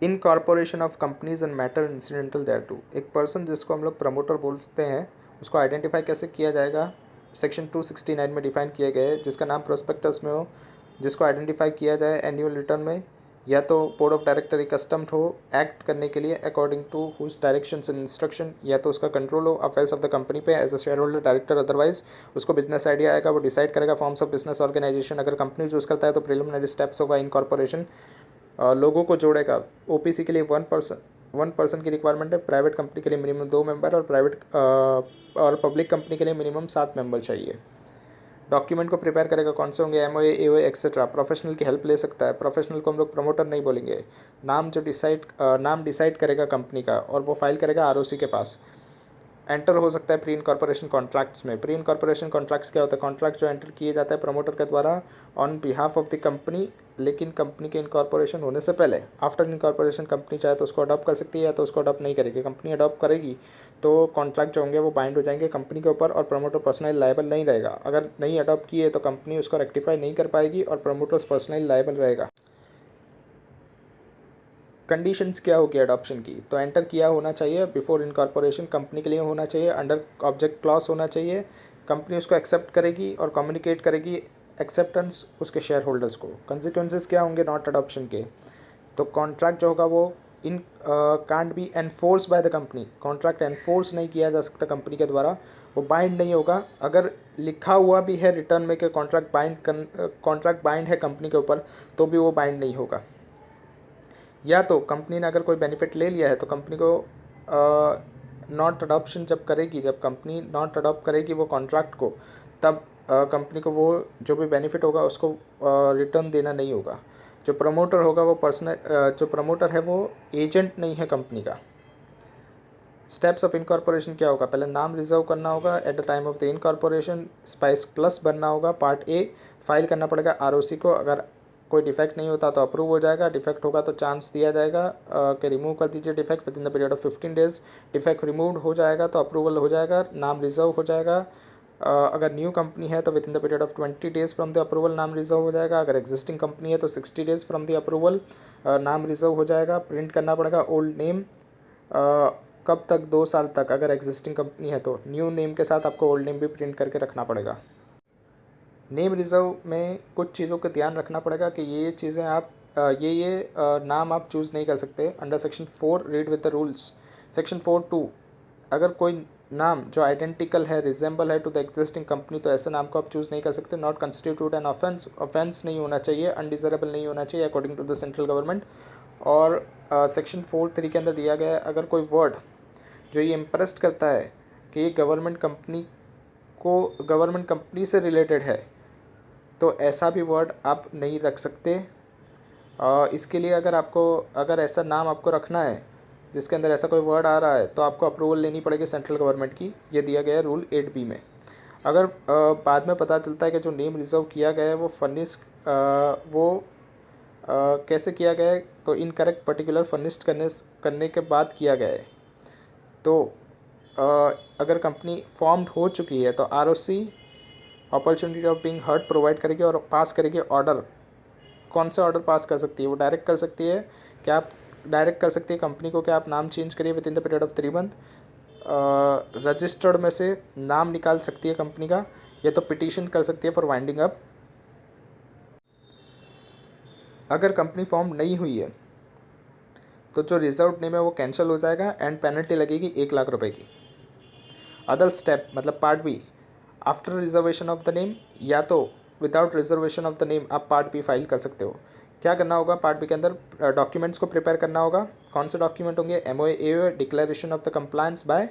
Incorporation of companies and matter incidental thereto. एक person जिसको हम लोग प्रमोटर बोलते हैं उसको आइडेंटिफाई कैसे किया जाएगा, सेक्शन 269 में डिफाइन किया गया है। जिसका नाम प्रोस्पेक्टस में हो, जिसको आइडेंटिफाई किया जाए एनुअल रिटर्न में, या तो बोर्ड ऑफ डायरेक्टर कस्टम्ड हो एक्ट करने के लिए according to whose directions and instruction, या तो उसका कंट्रोल हो अफेयर्स ऑफ द कंपनी पे as a shareholder director. Otherwise उसको बिजनेस आइडिया आएगा, वो डिसाइड करेगा फॉर्म्स ऑफ बिजनेस ऑर्गेनाइजेशन। अगर कंपनी चूज करता है तो प्रिलिमिनरी स्टेप्स होगा इनकॉर्पोरेशन, लोगों को जोड़ेगा। ओपीसी के लिए 1 पर्सन की रिक्वायरमेंट है, प्राइवेट कंपनी के लिए मिनिमम 2 मेंबर और और पब्लिक कंपनी के लिए मिनिमम 7 मेंबर चाहिए। डॉक्यूमेंट को प्रिपेयर करेगा, कौन से होंगे, एमओए एओए एक्सेट्रा। प्रोफेशनल की हेल्प ले सकता है, प्रोफेशनल को हम लोग प्रमोटर नहीं बोलेंगे। नाम डिसाइड करेगा कंपनी का और वो फाइल करेगा आरओसी के पास। एंटर हो सकता है प्री इनकॉर्पोरेशन कॉन्ट्रैक्ट्स में। प्री इनकॉर्पोरेशन कॉन्ट्रैक्ट्स क्या होता है, कॉन्ट्रैक्ट जो एंटर किए जाते हैं प्रमोटर के द्वारा on behalf of the company, लेकिन कंपनी के इनकॉर्पोरेशन होने से पहले। आफ्टर इनकॉर्पोरेशन कंपनी चाहे तो उसको अडॉप्ट कर सकती है या तो उसको अडॉप्ट नहीं करेगी। कंपनी अडॉप्ट करेगी तो कॉन्ट्रैक्ट जो होंगे वो बाइंड हो जाएंगे कंपनी के ऊपर और प्रमोटर पर्सनली लायबल नहीं रहेगा। अगर नहीं अडॉप्ट किए तो कंपनी उसको रेक्टिफाई नहीं कर पाएगी और प्रमोटर्स पर्सनली लायबल रहेगा। कंडीशंस क्या होगी अडॉप्शन की, तो एंटर किया होना चाहिए बिफोर इनकॉर्पोरेशन, कंपनी के लिए होना चाहिए, अंडर ऑब्जेक्ट क्लॉज होना चाहिए, कंपनी उसको एक्सेप्ट करेगी और कम्युनिकेट करेगी एक्सेप्टेंस उसके शेयर होल्डर्स को। कंसिक्वेंसेस क्या होंगे नॉट अडॉप्शन के, तो कॉन्ट्रैक्ट जो होगा वो इन can't be enforce by the company. Contract enforce नहीं किया जा सकता कंपनी के द्वारा, वो बाइंड नहीं होगा। अगर लिखा हुआ भी है रिटर्न में कि कॉन्ट्रैक्ट बाइंड है कंपनी के ऊपर तो भी वो बाइंड नहीं होगा। या तो कंपनी ने अगर कोई बेनिफिट ले लिया है तो कंपनी को नॉट अडॉप्शन जब करेगी, जब कंपनी नॉट अडॉप्ट करेगी वो कॉन्ट्रैक्ट को, तब कंपनी को वो जो भी बेनिफिट होगा उसको रिटर्न देना नहीं होगा। जो प्रमोटर होगा वो जो प्रमोटर है वो एजेंट नहीं है कंपनी का। स्टेप्स ऑफ इनकॉर्पोरेशन क्या होगा, पहले नाम रिजर्व करना होगा at the time of the incorporation, spice plus बनना होगा। पार्ट ए, फाइल करना पड़ेगा आरओसी को। अगर कोई डिफेक्ट नहीं होता तो अप्रूव हो जाएगा, डिफेक्ट होगा तो चांस दिया जाएगा कि रिमूव कर दीजिए defect with in the period of 15 days. Defect remove हो जाएगा तो अप्रूवल हो जाएगा, नाम रिजर्व हो जाएगा। अगर न्यू कंपनी है तो with in the period of 20 days from the approval नाम रिजर्व हो जाएगा। अगर एग्जिस्टिंग कंपनी है तो 60 डेज फ्रॉम द अप्रूवल नाम रिजर्व हो जाएगा। प्रिंट करना पड़ेगा ओल्ड नेम, कब तक, 2 साल तक। अगर एग्जिस्टिंग कंपनी है तो न्यू नेम के साथ आपको ओल्ड नेम भी प्रिंट करके रखना पड़ेगा। नेम रिजर्व में कुछ चीज़ों का ध्यान रखना पड़ेगा कि ये चीज़ें आप नाम आप चूज़ नहीं कर सकते। Under section 4 read with the rules. Section 4(2), अगर कोई नाम जो आइडेंटिकल है, रिजेंबल है टू द एग्जिस्टिंग कंपनी, तो ऐसे नाम को आप चूज़ नहीं कर सकते। Not constitute an offence, offence नहीं होना चाहिए, अनडिजरेबल नहीं होना चाहिए according to the central government. और सेक्शन 4(3) के अंदर दिया गया है, अगर कोई वर्ड जो ये इम्प्रेस करता है कि ये गवर्नमेंट कंपनी से रिलेटेड है, तो ऐसा भी वर्ड आप नहीं रख सकते। इसके लिए अगर ऐसा नाम आपको रखना है जिसके अंदर ऐसा कोई वर्ड आ रहा है तो आपको अप्रूवल लेनी पड़ेगी सेंट्रल गवर्नमेंट की। ये दिया गया है रूल 8B में। अगर बाद में पता चलता है कि जो नेम रिजर्व किया गया है वो फर्निश वो कैसे किया गया है, तो इनकरेक्ट पर्टिकुलर फर्निश्ड करने के बाद किया गया है, तो अगर कंपनी फॉर्म्ड हो चुकी है तो ROC opportunity of being heard provide करेगी और पास करेगी ऑर्डर। कौन सा ऑर्डर पास कर सकती है, वो डायरेक्ट कर सकती है। क्या आप डायरेक्ट कर सकती है कंपनी को कि आप नाम चेंज करिए with in the period of 3 month. Registered में से नाम निकाल सकती है कंपनी का, या तो पिटीशन कर सकती है फॉर वाइंडिंग अप। अगर कंपनी फॉर्म नहीं हुई है तो जो रिजर्व नेम है वो कैंसिल हो जाएगा एंड पेनल्टी लगेगी 1 लाख रुपए की। अदर स्टेप मतलब part B, after reservation of the name, या तो without reservation of the name आप पार्ट बी फाइल कर सकते हो। क्या करना होगा पार्ट बी के अंदर, डॉक्यूमेंट्स को प्रिपेयर करना होगा। कौन से डॉक्यूमेंट होंगे, MOA declaration of the compliance by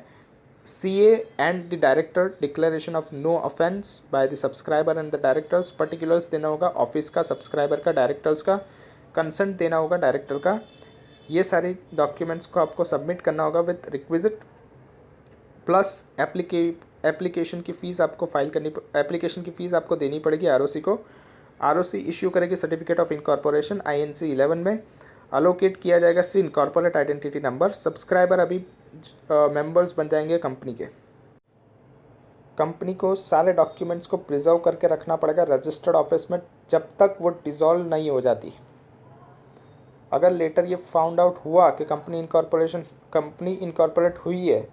CA and the director, declaration of no offence by the subscriber and the directors, particulars देना होगा ऑफिस का, सब्सक्राइबर का, डायरेक्टर्स का, कंसेंट देना होगा डायरेक्टर का। ये सारी डॉक्यूमेंट्स को आपको सबमिट करना होगा विद रिक्विजिट, प्लस एप्लीकेशन की फ़ीस एप्लीकेशन की फ़ीस आपको देनी पड़ेगी आरओसी को। आरओसी इश्यू करेगी सर्टिफिकेट ऑफ इनकॉर्पोरेशन INC 11 में। अलोकेट किया जाएगा सिन कॉर्पोरेट आइडेंटिटी नंबर। सब्सक्राइबर अभी मेंबर्स बन जाएंगे कंपनी के। कंपनी को सारे डॉक्यूमेंट्स को प्रिजर्व करके रखना पड़ेगा रजिस्टर्ड ऑफिस में जब तक वो डिज़ोल्व नहीं हो जाती। अगर लेटर ये फाउंड आउट हुआ कि कंपनी इनकॉर्पोरेट हुई है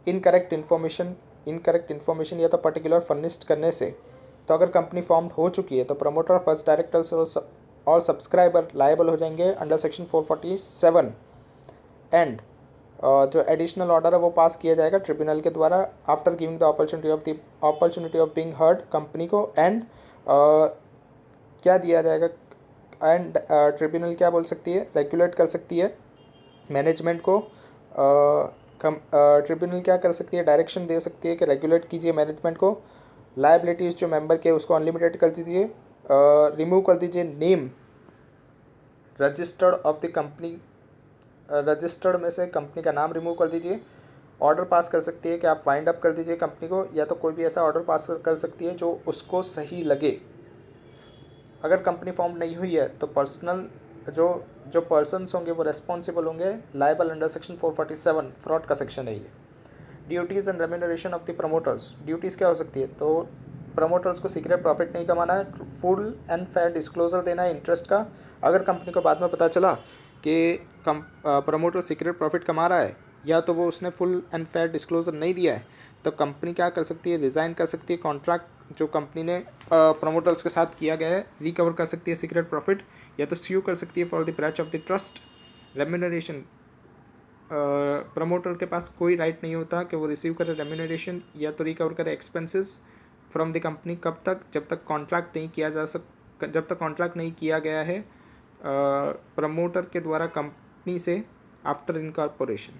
इनकरेक्ट इन्फॉर्मेशन या तो पर्टिकुलर फर्निश्ड करने से, तो अगर कंपनी फॉर्म हो चुकी है तो प्रमोटर, फर्स्ट डायरेक्टर्स और सब्सक्राइबर लायबल हो जाएंगे अंडर सेक्शन 447। एंड जो एडिशनल ऑर्डर है वो पास किया जाएगा ट्रिब्यूनल के द्वारा after giving the opportunity of being heard company को। एंड क्या दिया जाएगा, एंड ट्रिब्यूनल क्या बोल सकती है, रेगुलेट कर सकती है मैनेजमेंट को। ट्रिब्यूनल क्या कर सकती है, डायरेक्शन दे सकती है कि रेगुलेट कीजिए मैनेजमेंट को। लायबिलिटीज़ जो मेंबर के उसको अनलिमिटेड कर दीजिए, रिमूव कर दीजिए name registered of the company, registered में से कंपनी का नाम रिमूव कर दीजिए। ऑर्डर पास कर सकती है कि आप वाइंड अप कर दीजिए कंपनी को, या तो कोई भी ऐसा ऑर्डर पास कर सकती है जो उसको सही लगे। अगर कंपनी फॉर्म नहीं हुई है तो पर्सनल जो जो पर्सनस होंगे वो रेस्पॉन्सिबल होंगे, लायबल अंडर सेक्शन 447, फ्रॉड का सेक्शन है ये। Duties and remuneration of the promoters, duties क्या हो सकती है, तो प्रमोटर्स को सीक्रेट प्रॉफिट नहीं कमाना है, फुल एंड फेयर डिस्क्लोजर देना है इंटरेस्ट का। अगर कंपनी को बाद में पता चला कि प्रमोटर सीक्रेट प्रॉफिट कमा रहा है या तो वो उसने फुल एंड फेयर डिस्क्लोजर नहीं दिया है, तो कंपनी क्या कर सकती है, रिज़ाइन कर सकती है, कॉन्ट्रैक्ट जो कंपनी ने प्रमोटर्स के साथ किया गया है रिकवर कर सकती है सीक्रेट प्रॉफिट, या तो स्यू कर सकती है for the breach of the trust. Remuneration, promoter के पास कोई राइट नहीं होता कि वो रिसीव करे रेम्यूनरेशन या तो रिकवर करे एक्सपेंसेस फ्रॉम द कंपनी। कब तक, जब तक कॉन्ट्रैक्ट नहीं किया गया है प्रमोटर के द्वारा कंपनी से आफ्टर इनकॉर्पोरेशन।